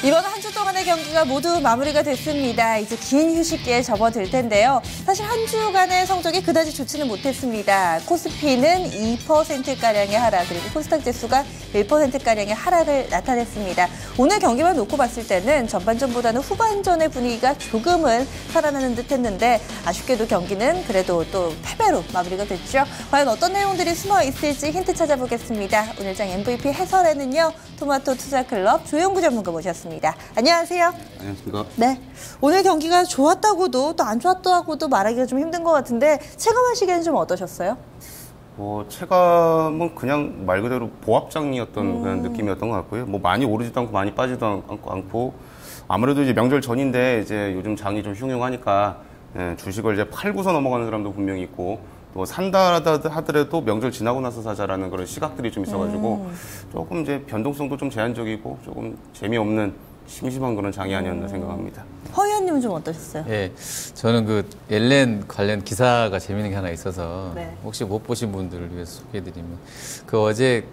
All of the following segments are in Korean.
이번 한 주 동안의 경기가 모두 마무리가 됐습니다. 이제 긴 휴식기에 접어들 텐데요. 사실 한 주간의 성적이 그다지 좋지는 못했습니다. 코스피는 2%가량의 하락, 그리고 코스닥 지수가 1%가량의 하락을 나타냈습니다. 오늘 경기만 놓고 봤을 때는 전반전보다는 후반전의 분위기가 조금은 살아나는 듯 했는데 아쉽게도 경기는 그래도 또 패배로 마무리가 됐죠. 과연 어떤 내용들이 숨어 있을지 힌트 찾아보겠습니다. 오늘 장 MVP 해설에는요. 토마토 투자클럽 조영구 전문가 모셨습니다. 안녕하세요. 안녕하십니까. 네, 오늘 경기가 좋았다고도 또 안 좋았다고도 말하기가 좀 힘든 것 같은데 체감하시기에는 좀 어떠셨어요? 체감은 그냥 말 그대로 보합장이었던 그런 느낌이었던 것 같고요. 뭐 많이 오르지도 않고 많이 빠지도 않고 아무래도 이제 명절 전인데 이제 요즘 장이 좀 흉흉하니까 주식을 이제 팔고서 넘어가는 사람도 분명히 있고 또 산다 하더라도 명절 지나고 나서 사자라는 그런 시각들이 좀 있어가지고 조금 이제 변동성도 좀 제한적이고 조금 재미없는 심심한 그런 장이 아니었나 생각합니다. 허 의원님은 좀 어떠셨어요? 네, 저는 그 엘렌 관련 기사가 재미있는 게 하나 있어서 네. 혹시 못 보신 분들을 위해서 소개해드리면 그 어제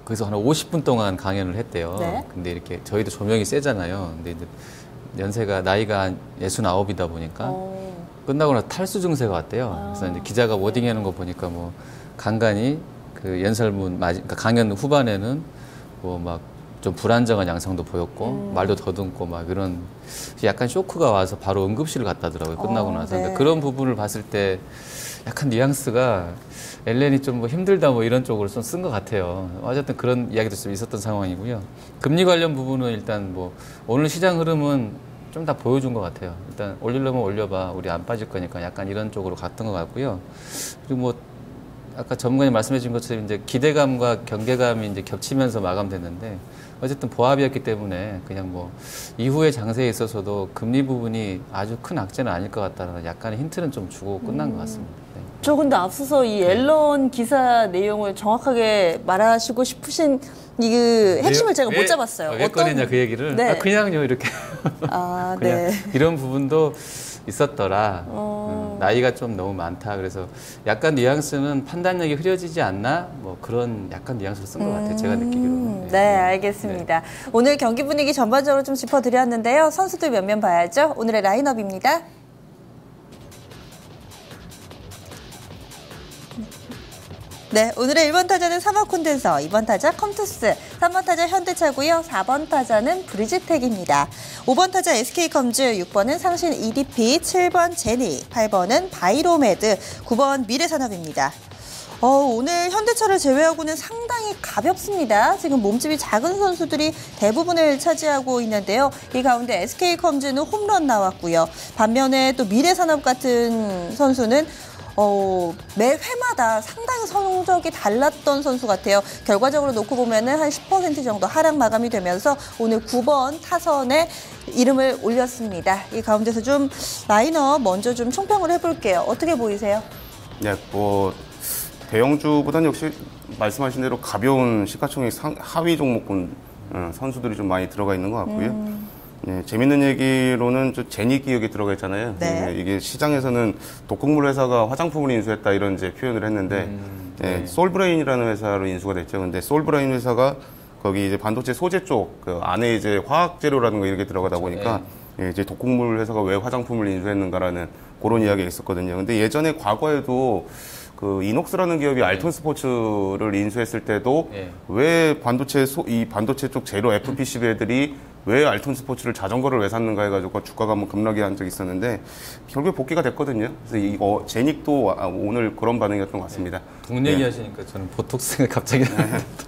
거기서 한 50분 동안 강연을 했대요. 네. 근데 이렇게 저희도 조명이 세잖아요. 근데 이제 나이가 한 69이다 보니까 끝나고 나서 탈수 증세가 왔대요. 그래서 이제 기자가 워딩하는 거 보니까 뭐 간간히 그 연설문 그러니까 강연 후반에는 뭐 막 좀 불안정한 양상도 보였고 말도 더듬고 막 이런 약간 쇼크가 와서 바로 응급실을 갔다더라고요. 끝나고 나서. 네. 근데 그런 부분을 봤을 때 약간 뉘앙스가 엘렌이 좀 뭐 힘들다 뭐 이런 쪽으로 좀 쓴 것 같아요. 어쨌든 그런 이야기도 좀 있었던 상황이고요. 금리 관련 부분은 일단 뭐 오늘 시장 흐름은 좀 다 보여준 것 같아요. 일단 올리려면 올려봐. 우리 안 빠질 거니까 약간 이런 쪽으로 갔던 것 같고요. 그리고 뭐 아까 전문가님 말씀해 주신 것처럼 이제 기대감과 경계감이 이제 겹치면서 마감됐는데 어쨌든 보합이었기 때문에 그냥 뭐 이후의 장세에 있어서도 금리 부분이 아주 큰 악재는 아닐 것 같다는 약간의 힌트는 좀 주고 끝난 것 같습니다. 네. 저 근데 앞서서 이 앨런 기사 내용을 정확하게 말하시고 싶으신 이 핵심을 제가 못 잡았어요. 왜 꺼냈냐 그 얘기를? 네. 그냥요 이렇게. 아, 그냥 네. 이런 부분도 있었더라. 나이가 좀 너무 많다. 그래서 약간 뉘앙스는 판단력이 흐려지지 않나? 뭐 그런 약간 뉘앙스를 쓴 것 같아요. 제가 느끼기로는. 네, 알겠습니다. 네. 오늘 경기 분위기 전반적으로 좀 짚어드렸는데요. 선수들 몇몇 봐야죠. 오늘의 라인업입니다. 네, 오늘의 1번 타자는 삼화콘덴서, 2번 타자 컴투스, 3번 타자 현대차고요. 4번 타자는 브리즈텍입니다. 5번 타자 SK컴즈, 6번은 상신 EDP, 7번 제니, 8번은 바이로메드, 9번 미래산업입니다. 오늘 현대차를 제외하고는 상당히 가볍습니다. 지금 몸집이 작은 선수들이 대부분을 차지하고 있는데요. 이 가운데 SK컴즈는 홈런 나왔고요. 반면에 또 미래산업 같은 선수는 매 회마다 상당히 성적이 달랐던 선수 같아요. 결과적으로 놓고 보면은 한 10% 정도 하락 마감이 되면서 오늘 9번 타선에 이름을 올렸습니다. 이 가운데서 좀 라인업 먼저 좀 총평을 해볼게요. 어떻게 보이세요? 네, 뭐 대형주보다는 역시 말씀하신 대로 가벼운 시가총액 하위 종목군 선수들이 좀 많이 들어가 있는 것 같고요. 네, 재밌는 얘기로는 제니 기업이 들어가 있잖아요. 네. 이게 시장에서는 독극물 회사가 화장품을 인수했다 이런 이제 표현을 했는데, 솔브레인이라는 회사로 인수가 됐죠. 근데 솔브레인 회사가 거기 이제 반도체 소재 쪽 그 안에 이제 화학 재료라는 거 이렇게 들어가다 보니까 이제 독극물 회사가 왜 화장품을 인수했는가라는 그런 이야기가 있었거든요. 근데 예전에 과거에도 그 이녹스라는 기업이 알톤 스포츠를 인수했을 때도 왜 이 반도체 쪽 재료 FPC배들이 왜 알톤 스포츠를 자전거를 왜 샀는가 해가지고 주가가 한번 급락이 한 적이 있었는데 결국에 복귀가 됐거든요. 그래서 이거 제닉도 오늘 그런 반응이었던 것 같습니다. 돈 얘기하시니까 저는 보톡스가 갑자기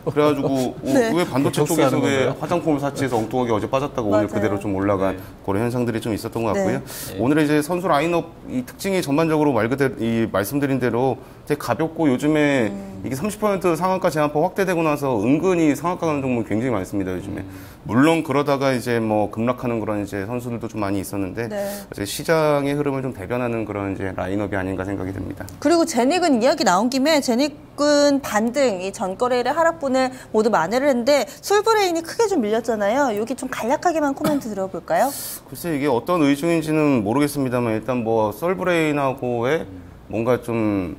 그래가지고 왜 반도체 쪽에서 왜 화장품을 샀지 해서 엉뚱하게 어제 빠졌다고 오늘 그대로 좀 올라간 그런 현상들이 좀 있었던 것 같고요. 오늘 이제 선수 라인업 이 특징이 전반적으로 말 그대로 말씀드린 대로 되게 가볍고 요즘에 이게 30% 상한가 제한폭 확대되고 나서 은근히 상한가 가는 종목이 굉장히 많습니다, 요즘에. 물론 그러다가 이제 뭐 급락하는 그런 이제 선수들도 좀 많이 있었는데 이제 시장의 흐름을 좀 대변하는 그런 이제 라인업이 아닌가 생각이 듭니다. 그리고 제닉은 이야기 나온 김에 제닉은 반등, 이 전거래일의 하락분을 모두 만회를 했는데 솔브레인이 크게 좀 밀렸잖아요. 여기 좀 간략하게만 코멘트 들어볼까요? 글쎄 이게 어떤 의중인지는 모르겠습니다만 일단 뭐 솔브레인하고의 뭔가 좀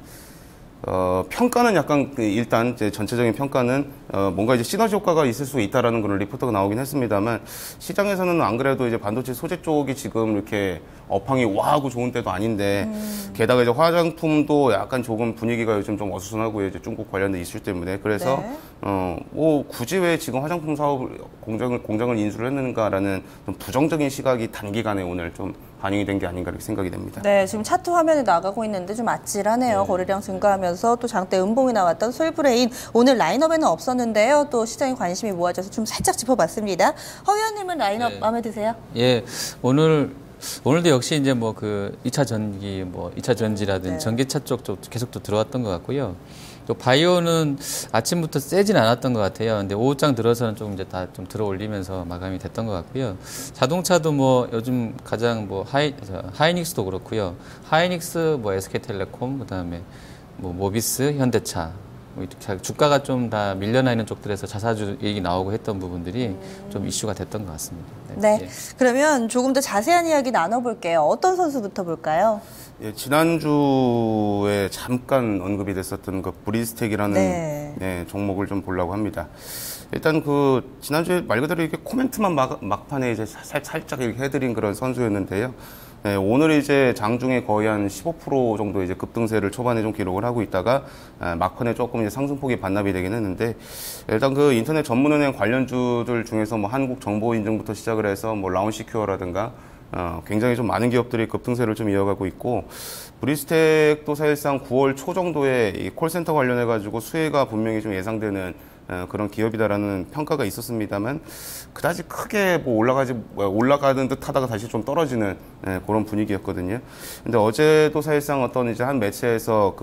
평가는 약간 일단 이제 전체적인 평가는 뭔가 이제 시너지 효과가 있을 수 있다라는 그런 리포트가 나오긴 했습니다만 시장에서는 안 그래도 이제 반도체 소재 쪽이 지금 이렇게 업황이 와하고 좋은 때도 아닌데 게다가 이제 화장품도 약간 조금 분위기가 요즘 좀 어수선하고요. 이제 중국 관련된 이슈 때문에 그래서 네. 뭐 굳이 왜 지금 화장품 사업 공장을 인수를 했는가라는 좀 부정적인 시각이 단기간에 오늘 좀 반영이 된 게 아닌가 이렇게 생각이 됩니다. 네, 지금 차트 화면에 나가고 있는데 좀 아찔하네요. 거래량 증가하면서 또 장대 음봉이 나왔던 솔브레인 오늘 라인업에는 없었는데요. 또 시장에 관심이 모아져서 좀 살짝 짚어봤습니다. 허 의원님은 라인업 네. 마음에 드세요? 예, 오늘도 역시 이제 뭐 그 2차 전기, 뭐 2차 전지라든지 네. 전기차 쪽 계속 또 들어왔던 것 같고요. 또 바이오는 아침부터 세진 않았던 것 같아요. 근데 오후장 들어서는 조금 이제 다 좀 들어 올리면서 마감이 됐던 것 같고요. 자동차도 뭐 요즘 가장 뭐 하이닉스도 그렇고요. 하이닉스, 뭐 SK텔레콤, 그다음에 뭐 모비스, 현대차. 뭐 이렇게 주가가 좀 다 밀려나 있는 쪽들에서 자사주 얘기 나오고 했던 부분들이 좀 이슈가 됐던 것 같습니다. 네, 예. 그러면 조금 더 자세한 이야기 나눠볼게요. 어떤 선수부터 볼까요? 예, 지난주에 잠깐 언급이 됐었던 그 브리스텍이라는 네. 종목을 좀 보려고 합니다. 일단 지난주에 말 그대로 이렇게 코멘트만 막판에 이제 살짝 이렇게 해드린 그런 선수였는데요. 네, 오늘 이제 장중에 거의 한 15% 정도 이제 급등세를 초반에 좀 기록을 하고 있다가 막판에 조금 이제 상승폭이 반납이 되긴 했는데 일단 인터넷 전문은행 관련주들 중에서 뭐 한국정보인증부터 시작을 해서 뭐 라운시큐어라든가 굉장히 좀 많은 기업들이 급등세를 좀 이어가고 있고 브리스텍도 사실상 9월 초 정도에 이 콜센터 관련해가지고 수혜가 분명히 좀 예상되는 그런 기업이다라는 평가가 있었습니다만 그다지 크게 뭐 올라가는 듯 하다가 다시 좀 떨어지는 그런 분위기였거든요. 근데 어제도 사실상 어떤 이제 한 매체에서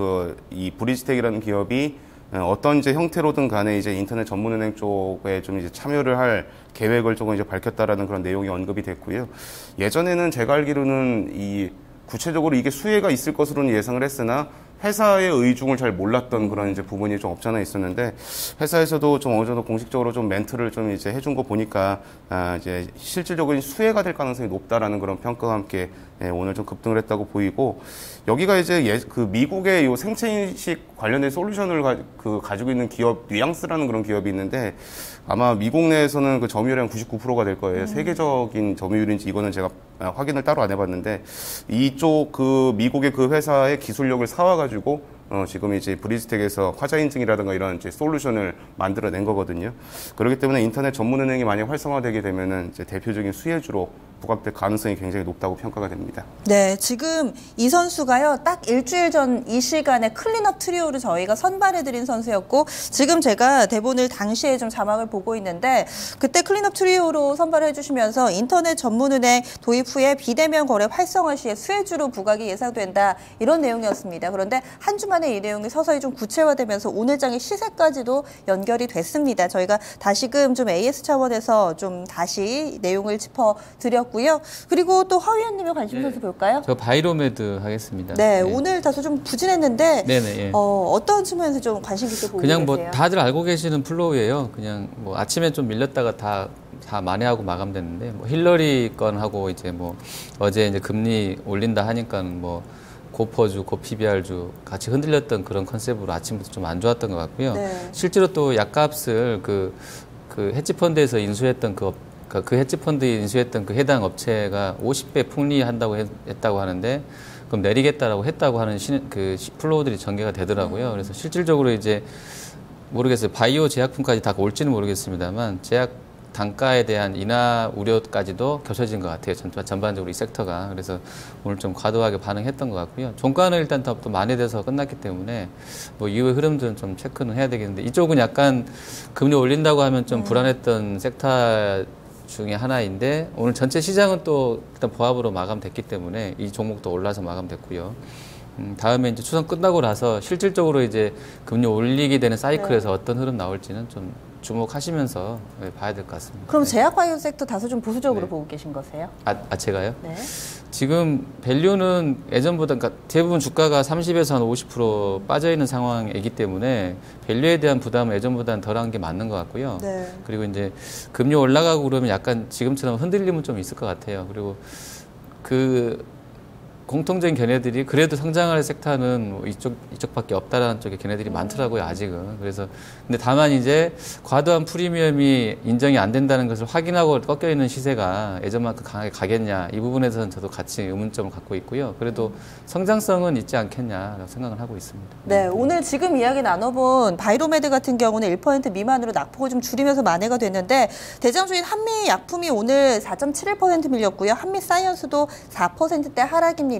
이 브리스텍이라는 기업이 어떤 이제 형태로든 간에 이제 인터넷 전문은행 쪽에 좀 이제 참여를 할 계획을 조금 이제 밝혔다라는 그런 내용이 언급이 됐고요. 예전에는 제가 알기로는 구체적으로 이게 수혜가 있을 것으로는 예상을 했으나 회사의 의중을 잘 몰랐던 그런 이제 부분이 좀 없지 않아 있었는데 회사에서도 좀 어느 정도 공식적으로 좀 멘트를 좀 이제 해준 거 보니까 이제 실질적인 수혜가 될 가능성이 높다라는 그런 평가와 함께 오늘 좀 급등을 했다고 보이고 여기가 이제 미국의 요 생체인식 관련된 솔루션을 가지고 있는 기업 뉘앙스라는 그런 기업이 있는데 아마 미국 내에서는 그 점유율이 한 99%가 될 거예요. 세계적인 점유율인지 이거는 제가 확인을 따로 안 해봤는데 이쪽 미국의 그 회사의 기술력을 사와가지고 지금 이제 브리스텍에서 화자 인증이라든가 이런 이제 솔루션을 만들어낸 거거든요. 그렇기 때문에 인터넷 전문은행이 만약 활성화되게 되면은 이제 대표적인 수혜주로 부각될 가능성이 굉장히 높다고 평가가 됩니다. 네, 지금 이 선수가요, 딱 일주일 전 이 시간에 클린업 트리오를 저희가 선발해드린 선수였고, 지금 제가 대본을 당시에 좀 자막을 보고 있는데, 그때 클린업 트리오로 선발해주시면서 인터넷 전문은행 도입 후에 비대면 거래 활성화 시에 수혜주로 부각이 예상된다, 이런 내용이었습니다. 그런데 한 주 만에 이 내용이 서서히 좀 구체화되면서 오늘 장의 시세까지도 연결이 됐습니다. 저희가 다시금 좀 AS 차원에서 좀 다시 내용을 짚어드렸고요. 그리고 또 허 의원님의 관심 선수 볼까요? 저 바이로메드 하겠습니다. 네, 오늘 다소 좀 부진했는데 네네, 예. 어떤 측면에서 좀 관심 깊게 보고 그냥 계세요? 뭐 다들 알고 계시는 플로우예요. 그냥 뭐 아침에 좀 밀렸다가 다 만회하고 마감됐는데 뭐 힐러리 건하고 이제 뭐 어제 이제 금리 올린다 하니까는 뭐 고퍼주, 고PBR주 같이 흔들렸던 그런 컨셉으로 아침부터 좀 안 좋았던 것 같고요. 네. 실제로 또 약값을 그 헤지펀드에서 인수했던 그 헤지펀드에 인수했던 그 해당 업체가 50배 풍리한다고 했다고 하는데 그럼 내리겠다라고 했다고 하는 플로우들이 전개가 되더라고요. 그래서 실질적으로 이제 모르겠어요. 바이오 제약품까지 다 올지는 모르겠습니다만 제약 단가에 대한 인하 우려까지도 겹쳐진 것 같아요. 전반적으로 이 섹터가. 그래서 오늘 좀 과도하게 반응했던 것 같고요. 종가는 일단 또 만회돼서 끝났기 때문에 뭐 이후의 흐름들은 좀 체크는 해야 되겠는데 이쪽은 약간 금리 올린다고 하면 좀 불안했던 섹터 중에 하나인데 오늘 전체 시장은 또 일단 보합으로 마감됐기 때문에 이 종목도 올라서 마감됐고요. 다음에 이제 추석 끝나고 나서 실질적으로 이제 금리 올리게 되는 사이클에서 어떤 흐름 나올지는 좀 주목하시면서 봐야 될 것 같습니다. 그럼 제약 바이오 섹터 다소 좀 보수적으로 네. 보고 계신 거세요? 제가요? 네. 지금 밸류는 예전보다 그러니까 대부분 주가가 30에서 한 50% 빠져 있는 상황이기 때문에 밸류에 대한 부담은 예전보다는 덜한 게 맞는 것 같고요. 네. 그리고 이제 금리 올라가고 그러면 약간 지금처럼 흔들림은 좀 있을 것 같아요. 그리고 공통적인 견해들이 그래도 성장할 섹터는 뭐 이쪽밖에 없다라는 쪽에 견해들이 많더라고요, 아직은. 그래서 근데 다만 이제 과도한 프리미엄이 인정이 안 된다는 것을 확인하고 꺾여 있는 시세가 예전만큼 강하게 가겠냐, 이 부분에서는 저도 같이 의문점을 갖고 있고요. 그래도 성장성은 있지 않겠냐라고 생각을 하고 있습니다. 네, 오늘 지금 이야기 나눠본 바이로메드 같은 경우는 1% 미만으로 낙폭을 좀 줄이면서 만회가 됐는데, 대장주인 한미약품이 오늘 4.71% 밀렸고요. 한미사이언스도 4%대 하락입니다.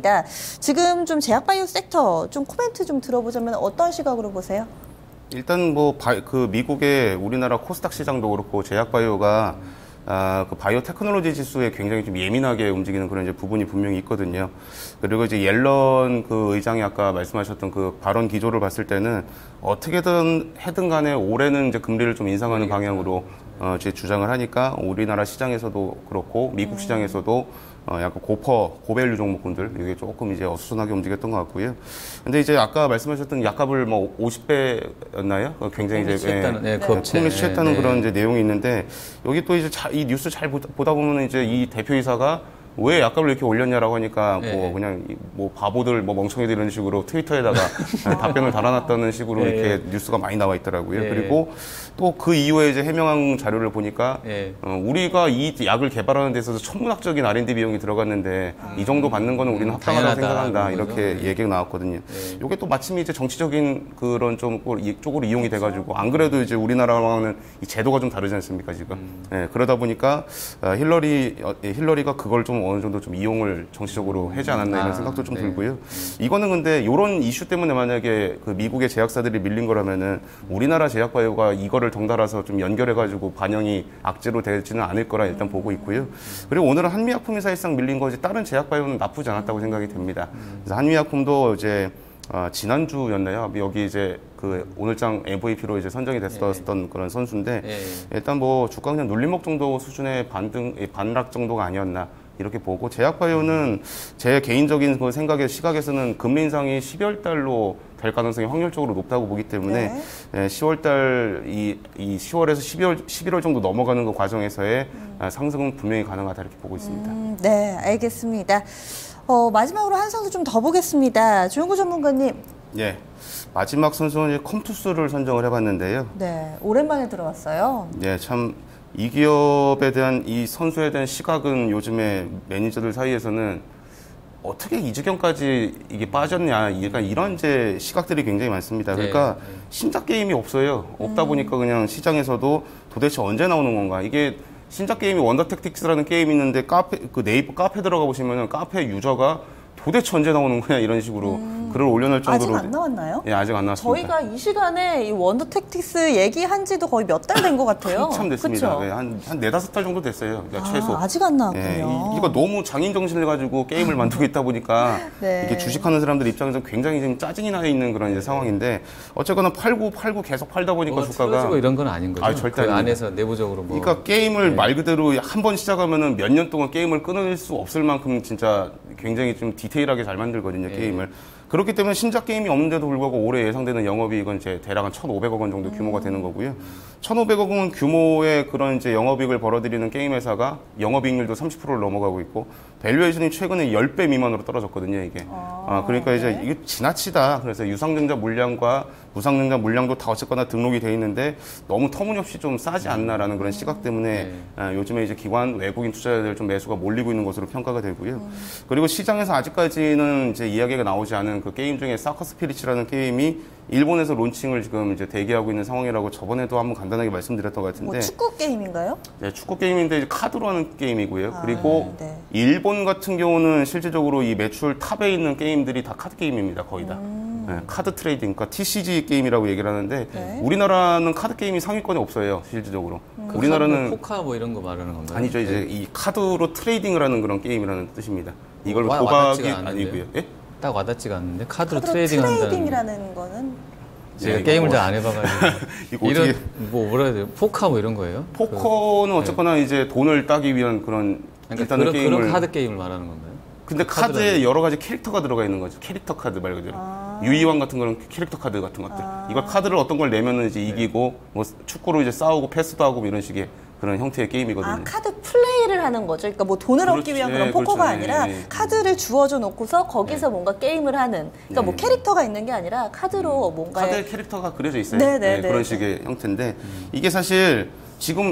지금 좀 제약바이오 섹터 좀 코멘트 좀 들어보자면 어떤 시각으로 보세요? 일단 뭐 그 미국의 우리나라 코스닥 시장도 그렇고 제약바이오가 그 바이오 테크놀로지 지수에 굉장히 좀 예민하게 움직이는 그런 이제 부분이 분명히 있거든요. 그리고 이제 옐런 그 의장이 아까 말씀하셨던 그 발언 기조를 봤을 때는 어떻게든 해든 간에 올해는 이제 금리를 좀 인상하는 방향으로 제 주장을 하니까 우리나라 시장에서도 그렇고 미국 시장에서도 약간 고밸류 종목군들 이게 조금 이제 어수선하게 움직였던 것 같고요. 근데 이제 아까 말씀하셨던 약값을 뭐 50배였나요? 굉장히 이제 풍미 취했다는 그런 이제 내용이 있는데, 여기 또 이제 이 뉴스 잘 보다 보면 이제 이 대표이사가 왜 약값을 이렇게 올렸냐라고 하니까 뭐 그냥 뭐 바보들 뭐 멍청이들 이런 식으로 트위터에다가 답변을 달아놨다는 식으로 이렇게 뉴스가 많이 나와 있더라고요. 그리고 또 그 이후에 이제 해명한 자료를 보니까 우리가 이 약을 개발하는 데 있어서 천문학적인 R&D 비용이 들어갔는데 이 정도 받는 거는 우리는 합당하다고 생각한다, 이렇게 얘기가 나왔거든요. 이게 또 마침 이제 정치적인 그런 좀 쪽으로 이용이 돼가지고, 안 그래도 이제 우리나라와는 이 제도가 좀 다르지 않습니까 지금. 그러다 보니까 힐러리가 그걸 좀 어느 정도 좀 이용을 정치적으로 하지 않았나 이런 생각도 좀 들고요. 이거는 근데 이런 이슈 때문에 만약에 그 미국의 제약사들이 밀린 거라면은 우리나라 제약바이오가 이거를 덩달아서 좀 연결해가지고 반영이 악재로 되지는 않을 거라 일단 보고 있고요. 그리고 오늘은 한미약품이 사실상 밀린 거지 다른 제약바이오는 나쁘지 않았다고 생각이 됩니다. 그래서 한미약품도 이제 지난주였나요? 여기 이제 그 오늘장 MVP로 이제 선정이 됐었던 그런 선수인데, 일단 뭐 주가 그냥 눌림목 정도 수준의 반락 정도가 아니었나 이렇게 보고, 제약바이오는 제 개인적인 그 생각의 시각에서는 금리 인상이 12월 달로 될 가능성이 확률적으로 높다고 보기 때문에 10월 달 이 10월에서 11월 정도 넘어가는 그 과정에서의 상승은 분명히 가능하다 이렇게 보고 있습니다. 네, 알겠습니다. 마지막으로 한 선수 좀 더 보겠습니다. 조용구 전문가님. 예. 마지막 선수는 이제 컴투스를 선정을 해봤는데요. 네, 오랜만에 들어왔어요. 예, 참 이 기업에 대한 이 선수에 대한 시각은 요즘에 매니저들 사이에서는 어떻게 이 지경까지 이게 빠졌냐, 약간 이런 이제 시각들이 굉장히 많습니다. 그러니까 신작 게임이 없어요. 없다 보니까 그냥 시장에서도 도대체 언제 나오는 건가. 이게 신작 게임이 원더택틱스라는 게임이 있는데 그 네이버 카페 들어가 보시면은 카페 유저가 도대체 언제 나오는 거냐 이런 식으로 글을 올려놓을 정도로. 아직 안 나왔나요? 예, 아직 안 나왔습니다. 저희가 이 시간에 이 원더택틱스 얘기한 지도 거의 몇 달 된 것 같아요. 한참 됐습니다. 네, 한 4-5달 정도 됐어요. 최소. 아직 안 나왔군요. 예, 이거 너무 장인 정신을 가지고 게임을 만들고 있다 보니까 이게 주식하는 사람들 입장에서 굉장히 지금 짜증이 나 있는 그런 이제 상황인데, 어쨌거나 팔고 계속 팔다 보니까 주가가 이런 건 아닌 거죠. 절대 그 아닙니다. 안에서 내부적으로 뭐. 그러니까 게임을 말 그대로 한 번 시작하면은 몇 년 동안 게임을 끊을 수 없을 만큼 진짜 굉장히 좀 디테일하게 잘 만들거든요, 게임을. 그렇기 때문에 신작 게임이 없는데도 불구하고 올해 예상되는 영업이익은 이제 대략 한 1,500억 원 정도 규모가 되는 거고요. 1,500억 원 규모의 그런 이제 영업이익을 벌어들이는 게임 회사가 영업이익률도 30%를 넘어가고 있고, 밸류에이션이 최근에 10배 미만으로 떨어졌거든요, 이게. 그러니까 이제 이게 지나치다. 그래서 유상증자 물량과 무상증자 물량도 다 어쨌거나 등록이 돼 있는데 너무 터무니없이 좀 싸지 않나라는 그런 시각 때문에 요즘에 이제 기관 외국인 투자자들 좀 매수가 몰리고 있는 것으로 평가가 되고요. 그리고 시장에서 아직까지는 이제 이야기가 나오지 않은 그 게임 중에 사커 스피릿이라는 게임이 일본에서 론칭을 지금 이제 대기하고 있는 상황이라고 저번에도 한번 간단하게 말씀드렸던 것 같은데. 뭐 축구 게임인가요? 네, 축구 게임인데 이제 카드로 하는 게임이고요. 그리고 일본 같은 경우는 실질적으로 이 매출 탑에 있는 게임들이 다 카드 게임입니다, 거의 다. 네, 카드 트레이딩, 그러니까 TCG 게임이라고 얘기를 하는데 우리나라는 카드 게임이 상위권에 없어요, 실질적으로. 우리나라는 포카 뭐 이런 거 말하는 건가요? 아니죠, 이제 이 카드로 트레이딩을 하는 그런 게임이라는 뜻입니다. 이걸 와닿지가 도박이 않은데요? 아니고요. 예? 딱 와닿지가 않는데 카드로 트레이딩이라는 거는 제가 게임을 잘 안 해봐가지고 이거 이런 어떻게 뭐라 해야 돼요? 포카 뭐 이런 거예요? 포커는 어쨌거나 이제 돈을 따기 위한 그런 그러니까 일단은 그런 카드 게임을 말하는 건가요? 근데 카드에 여러 가지 캐릭터가 들어가 있는 거죠. 캐릭터 카드 말 그대로. 유이왕 같은 거는 캐릭터 카드 같은 것들. 이걸 카드를 어떤 걸 내면은 이제 이기고 뭐 축구로 이제 싸우고 패스도 하고 뭐 이런 식의 그런 형태의 게임이거든요. 아, 카드 플레이를 하는 거죠. 그러니까 뭐 돈을 얻기 위한 그런 포커가 그렇죠. 아니라 카드를 주워줘 놓고서 거기서 뭔가 게임을 하는. 그러니까 뭐 캐릭터가 있는 게 아니라 카드로 뭔가 카드에 캐릭터가 그려져 있어요. 그런 식의 형태인데 이게 사실 지금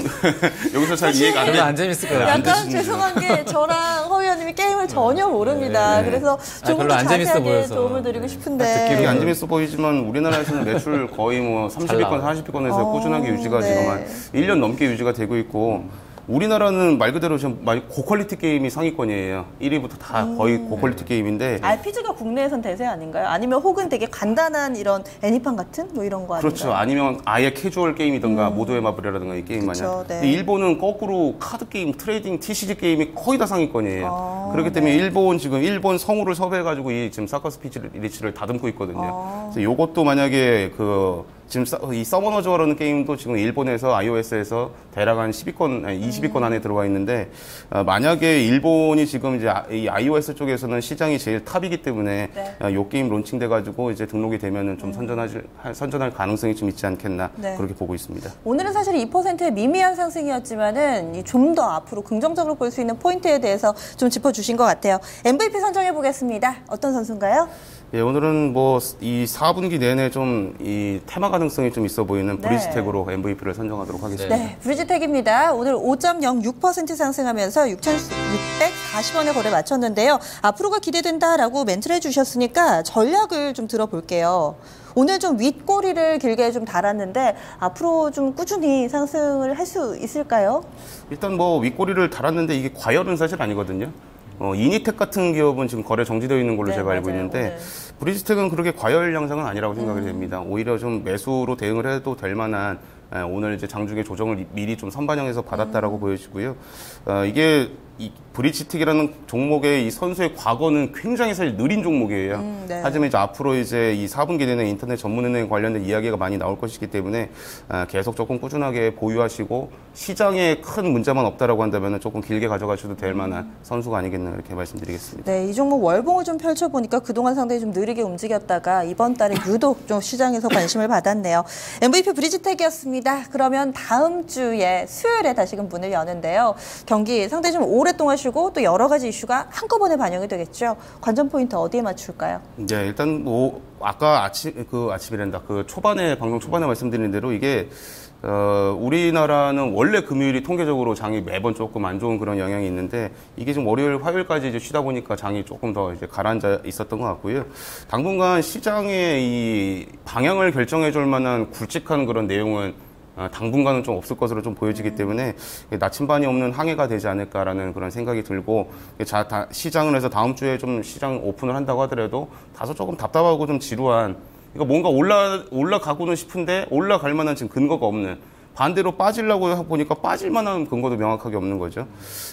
여기서 잘 이해가 별로 안 재밌을 것 같아요. 약간 죄송한 게 저랑 허 의원님이 게임을 전혀 모릅니다. 그래서 조금 더 자세하게 도움을 드리고 싶은데. 이게 안 재밌어 보이지만 우리나라에서는 매출 거의 뭐 30위권, 40위권에서 꾸준하게 유지가 지금 한 1년 넘게 유지가 되고 있고 우리나라는 말 그대로 좀 고퀄리티 게임이 상위권이에요. 1위부터 다 거의 고퀄리티 게임인데 RPG가 국내에선 대세 아닌가요? 아니면 혹은 되게 간단한 이런 애니판 같은 뭐 이런 거 아닌가요? 그렇죠. 아니면 아예 캐주얼 게임이든가 모두의 마블이라든가 이 게임 마냥. 네. 근데 일본은 거꾸로 카드 게임, 트레이딩, TCG 게임이 거의 다 상위권이에요. 그렇기 때문에 일본 성우를 섭외해가지고 이 지금 서커스 피치리치를 다듬고 있거든요. 그래서 요것도 만약에 지금 이 서머너즈라는 게임도 지금 일본에서 iOS에서 대략 한 10위권, 20위권 안에 들어와 있는데 만약에 일본이 지금 이제 이 iOS 쪽에서는 시장이 제일 탑이기 때문에 요 게임 론칭돼 가지고 이제 등록이 되면은 좀 선전할 가능성이 좀 있지 않겠나 그렇게 보고 있습니다. 오늘은 사실 2%의 미미한 상승이었지만은 좀 더 앞으로 긍정적으로 볼 수 있는 포인트에 대해서 좀 짚어주신 것 같아요. MVP 선정해 보겠습니다. 어떤 선수인가요? 예, 오늘은 뭐 이 4분기 내내 좀 이 테마 가능성이 좀 있어 보이는 브리지텍으로 MVP를 선정하도록 하겠습니다. 네, 브리지텍입니다. 오늘 5.06% 상승하면서 6,640원에 거래 마쳤는데요. 앞으로가 기대된다라고 멘트를 해주셨으니까 전략을 좀 들어볼게요. 오늘 좀 윗꼬리를 길게 좀 달았는데 앞으로 좀 꾸준히 상승을 할 수 있을까요? 일단 뭐 윗꼬리를 달았는데 이게 과열은 사실 아니거든요. 이니텍 같은 기업은 지금 거래 정지되어 있는 걸로 제가 알고 있는데 브리지텍은 그렇게 과열 양상은 아니라고 생각이 됩니다. 오히려 좀 매수로 대응을 해도 될 만한 오늘 이제 장중에 조정을 미리 좀 선반영해서 받았다라고 보여지고요. 이게 이 브리지텍이라는 종목의 이 선수의 과거는 굉장히 사실 느린 종목이에요. 하지만 이제 앞으로 이제 이 4분기 내내 인터넷 전문은행 관련된 이야기가 많이 나올 것이기 때문에 계속 조금 꾸준하게 보유하시고 시장에 큰 문제만 없다라고 한다면 조금 길게 가져가셔도 될 만한 선수가 아니겠나 이렇게 말씀드리겠습니다. 네, 이 종목 월봉을 좀 펼쳐보니까 그동안 상당히 좀 느리게 움직였다가 이번 달에 유독 좀 시장에서 관심을 받았네요. MVP 브리지텍이었습니다. 그러면 다음 주에 수요일에 다시금 문을 여는데요. 경기 상당히 좀 오랫동안 쉬고 또 여러 가지 이슈가 한꺼번에 반영이 되겠죠. 관전 포인트 어디에 맞출까요? 네, 일단 뭐 아까 아침이란다. 방송 초반에 말씀드린 대로 이게 우리나라는 원래 금요일이 통계적으로 장이 매번 조금 안 좋은 그런 영향이 있는데 이게 좀 월요일, 화요일까지 이제 쉬다 보니까 장이 조금 더 이제 가라앉아 있었던 것 같고요. 당분간 시장의 이 방향을 결정해 줄 만한 굵직한 그런 내용은 당분간은 좀 없을 것으로 좀 보여지기 때문에 나침반이 없는 항해가 되지 않을까라는 그런 생각이 들고 시장을 해서 다음 주에 좀 시장 오픈을 한다고 하더라도 다소 조금 답답하고 좀 지루한 뭔가 올라가고는 싶은데 올라갈 만한 지금 근거가 없는 반대로 빠지려고 보니까 빠질 만한 근거도 명확하게 없는 거죠.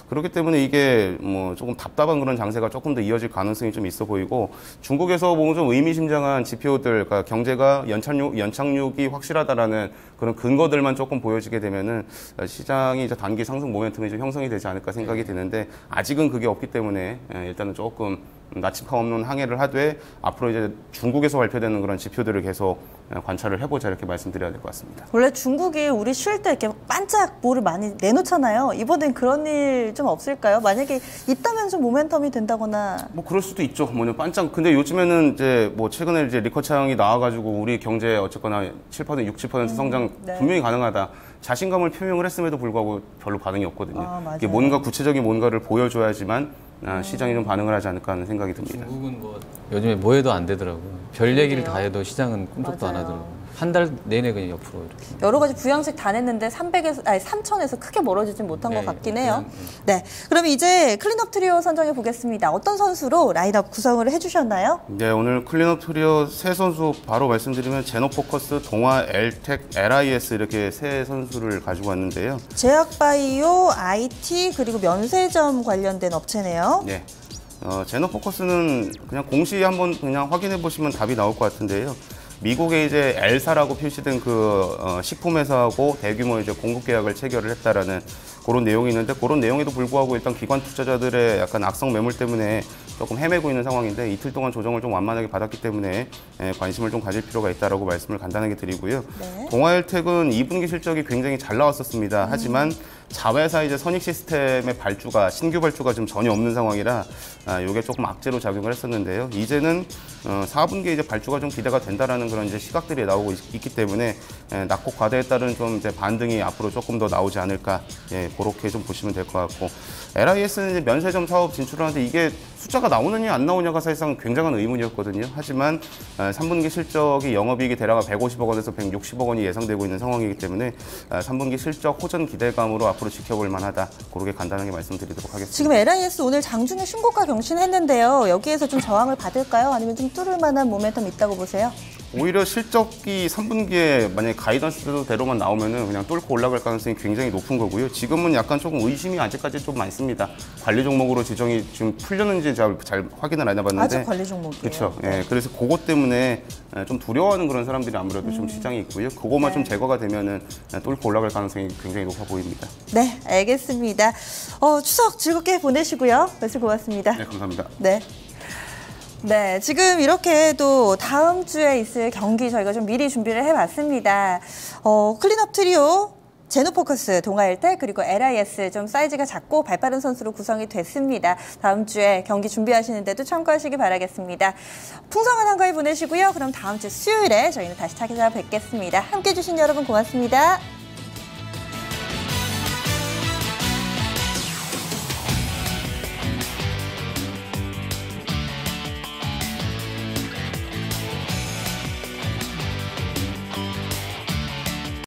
그렇기 때문에 이게 뭐 조금 답답한 그런 장세가 조금 더 이어질 가능성이 좀 있어 보이고 중국에서 보면 좀 의미심장한 지표들, 그러니까 경제가 연착륙이 확실하다라는 그런 근거들만 조금 보여지게 되면은 시장이 이제 단기 상승 모멘텀이 좀 형성이 되지 않을까 생각이 드는데 아직은 그게 없기 때문에 일단은 조금 나침판 없는 항해를 하되 앞으로 이제 중국에서 발표되는 그런 지표들을 계속 관찰을 해보자 이렇게 말씀드려야 될 것 같습니다. 원래 중국이 우리 쉴 때 이렇게 반짝 뭐를 많이 내놓잖아요. 이번엔 그런 일 좀 없을까요? 만약에 있다면 좀 모멘텀이 된다거나. 뭐 그럴 수도 있죠. 뭐냐 반짝. 근데 요즘에는 이제 뭐 최근에 이제 리커창이 나와가지고 우리 경제 어쨌거나 7%, 6, 7% 성장 분명히 가능하다. 자신감을 표명을 했음에도 불구하고 별로 반응이 없거든요. 이게 뭔가 구체적인 뭔가를 보여줘야지만 시장이 좀 반응을 하지 않을까 하는 생각이 듭니다. 중국은 뭐 요즘에 뭐 해도 안 되더라고요. 별 얘기를 다 해도 시장은 꿈쩍도 안 하더라고요. 한 달 내내 그냥 옆으로 이렇게. 여러 가지 부양식 다 냈는데 3천에서 크게 멀어지진 못한 것 같긴 해요. 네, 그럼 이제 클린업 트리오 선정해 보겠습니다. 어떤 선수로 라인업 구성을 해주셨나요? 네, 오늘 클린업 트리오 세 선수 바로 말씀드리면 제노포커스, 동아, 엘텍, LIS 이렇게 세 선수를 가지고 왔는데요. 제약바이오, IT 그리고 면세점 관련된 업체네요. 네. 제노포커스는 그냥 공시 한번 그냥 확인해 보시면 답이 나올 것 같은데요. 미국에 이제 엘사라고 표시된 식품 회사하고 대규모 이제 공급 계약을 체결을 했다라는 그런 내용이 있는데 그런 내용에도 불구하고 일단 기관 투자자들의 약간 악성 매물 때문에 조금 헤매고 있는 상황인데 이틀 동안 조정을 좀 완만하게 받았기 때문에 관심을 좀 가질 필요가 있다라고 말씀을 간단하게 드리고요. 동아엘텍은 2분기 실적이 굉장히 잘 나왔었습니다. 하지만 자회사 이제 선익 시스템의 발주가 신규 발주가 좀 전혀 없는 상황이라 이게 조금 악재로 작용을 했었는데요. 이제는 4분기에 이제 발주가 좀 기대가 된다라는 그런 이제 시각들이 나오고 있기 때문에 낙폭 과대에 따른 좀 이제 반등이 앞으로 조금 더 나오지 않을까 그렇게 좀 보시면 될 것 같고 LIS는 이제 면세점 사업 진출하는데 이게 숫자가 나오느냐 안 나오냐가 사실상 굉장한 의문이었거든요. 하지만 3분기 실적이 영업이익이 대략 150억 원에서 160억 원이 예상되고 있는 상황이기 때문에 3분기 실적 호전 기대감으로 앞으로 지켜볼 만하다. 그렇게 간단하게 말씀드리도록 하겠습니다. 지금 LIS 오늘 장중에 신고가 경신했는데요. 여기에서 좀 저항을 받을까요? 아니면 좀 뚫을 만한 모멘텀 있다고 보세요? 오히려 실적이 3분기에 만약에 가이던스대로만 나오면은 그냥 뚫고 올라갈 가능성이 굉장히 높은 거고요. 지금은 약간 조금 의심이 아직까지 좀 많습니다. 관리 종목으로 지정이 좀 풀렸는지 잘 확인을 안 해봤는데. 아직 관리 종목이에요. 그렇죠. 예, 그래서 그것 때문에 좀 두려워하는 그런 사람들이 아무래도 좀 시장에 있고요. 그것만 좀 제거가 되면은 뚫고 올라갈 가능성이 굉장히 높아 보입니다. 네, 알겠습니다. 추석 즐겁게 보내시고요. 말씀 고맙습니다. 네, 감사합니다. 네. 네, 지금 이렇게 또 다음 주에 있을 경기 저희가 좀 미리 준비를 해봤습니다. 클린업 트리오, 제노포커스, 동아일텍, 그리고 LIS 좀 사이즈가 작고 발빠른 선수로 구성이 됐습니다. 다음 주에 경기 준비하시는데도 참고하시기 바라겠습니다. 풍성한 한가위 보내시고요. 그럼 다음 주 수요일에 저희는 다시 찾아뵙겠습니다. 함께해 주신 여러분 고맙습니다.